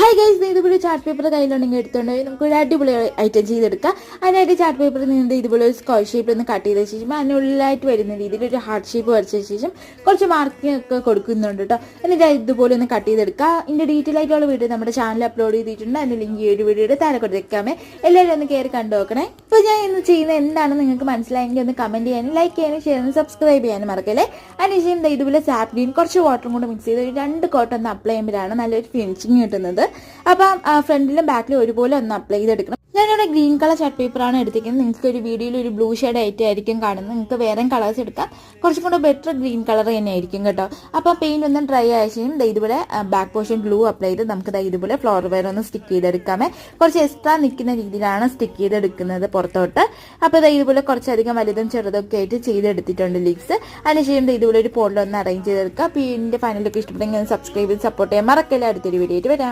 Hi guys, ഇതുപോലെ chart paper കയ്യിലുണ്ടെങ്കിൽ എടുത്തുകൊണ്ടുപോയി നമുക്ക് ഒരു അടിപൊളി ഐറ്റം ചെയ്തെടുക്കാം. അതിനായിട്ട് ചാർട്ട് പേപ്പറിൽ നിന്ന് ഇതുപോലെ ഒരു സ്ക്വയർ ഷേപ്പിൽ ഒന്ന് കട്ട് ചെയ്ത ശേഷം അതിനുള്ളിലായിട്ട് വരുന്ന രീതിയിൽ ഒരു ഹാർട്ട് ഷേപ്പ് വരച്ച ശേഷം കുറച്ച് മാർക്കിംഗ് ഒക്കെ കൊടുക്കുന്നുണ്ട് കേട്ടോ. എന്നിട്ട് ഇതുപോലെ ഒന്ന് കട്ട് ചെയ്തെടുക്കുക. ഇതിൻ്റെ ഡീറ്റെയിൽ ആയിട്ടുള്ള വീഡിയോ നമ്മുടെ ചാനൽ അപ്ലോഡ് ചെയ്തിട്ടുണ്ട്. അതിൻ്റെ ലിങ്ക് ഈ ഒരു വീഡിയോയുടെ താഴെ കൊടുത്തേക്കാമേ. എല്ലാവരും ഒന്ന് കയറി കണ്ടു നോക്കണേ. ഇപ്പോൾ ഞാൻ ഇന്ന് ചെയ്യുന്നത് എന്താണെന്ന് നിങ്ങൾക്ക് മനസ്സിലായെങ്കിൽ ഒന്ന് കമൻറ്റ് ചെയ്യാനും ലൈക്ക് ചെയ്യാനും ഷെയർ ചെയ്യാനും സബ്സ്ക്രൈബ് ചെയ്യാനും മറക്കല്ലേ. അതിനുശേഷം ഇതുപോലെ സാപ്ലിൻ കുറച്ച് വാട്ടറും കൂടെ മിക്സ് ചെയ്ത് ഒരു 2 കോട്ട് ഒന്ന് അപ്ലൈ ചെയ്യുമ്പോഴാണ് നല്ലൊരു ഫിനിഷിങ് കിട്ടുന്നത്. അപ്പം ഫ്രണ്ടിലും ബാക്കിലും ഒരുപോലെ ഒന്ന് അപ്ലൈ ചെയ്തെടുക്കണം. ഞാനിവിടെ ഗ്രീൻ കളർ ചാർട്ട് പേപ്പറാണ് എടുത്തിരിക്കുന്നത്. നിങ്ങൾക്ക് ഒരു വീഡിയോയിൽ ഒരു ബ്ലൂ ഷെയ്ഡ് ആയിട്ടായിരിക്കും കാണുന്നത്. നിങ്ങൾക്ക് വേറെ കളേഴ്സ് എടുക്കാം. കുറച്ചും കൂടെ ബെറ്റർ ഗ്രീൻ കളർ തന്നെ ആയിരിക്കും കേട്ടോ. അപ്പോൾ പെയിന്റ് ഒന്ന് ഡ്രൈ ആയ ശേഷം ഇതുപോലെ ബാക്ക് പോർഷൻ ഗ്ലൂ അപ്ലൈ ചെയ്ത് നമുക്ക് ഇതുപോലെ ഫ്ലോർ വെയർ ഒന്ന് സ്റ്റിക്ക് ചെയ്തെടുക്കാമേ. കുറച്ച് എക്സ്ട്രാ നിൽക്കുന്ന രീതിയിലാണ് സ്റ്റിക്ക് ചെയ്തെടുക്കുന്നത് പുറത്തോട്ട്. അപ്പോൾ ഇതുപോലെ കുറച്ചധികം വലുതും ചെറുതൊക്കെ ആയിട്ട് ചെയ്തെടുത്തിട്ടുണ്ട് ലീവ്സ്. അതിനുശേഷം ഇതുപോലെ ഒരു പോളിൽ ഒന്ന് അറേഞ്ച് ചെയ്തെടുക്കുക. പിന്നെ ഫൈനലൊക്കെ ഇഷ്ടപ്പെട്ടെങ്കിൽ സബ്സ്ക്രൈബ് ചെയ്ത് സപ്പോർട്ട് ചെയ്യാൻ മറക്കല്ല. അടുത്തൊരു വീഡിയോ ആയിട്ട് വരാം.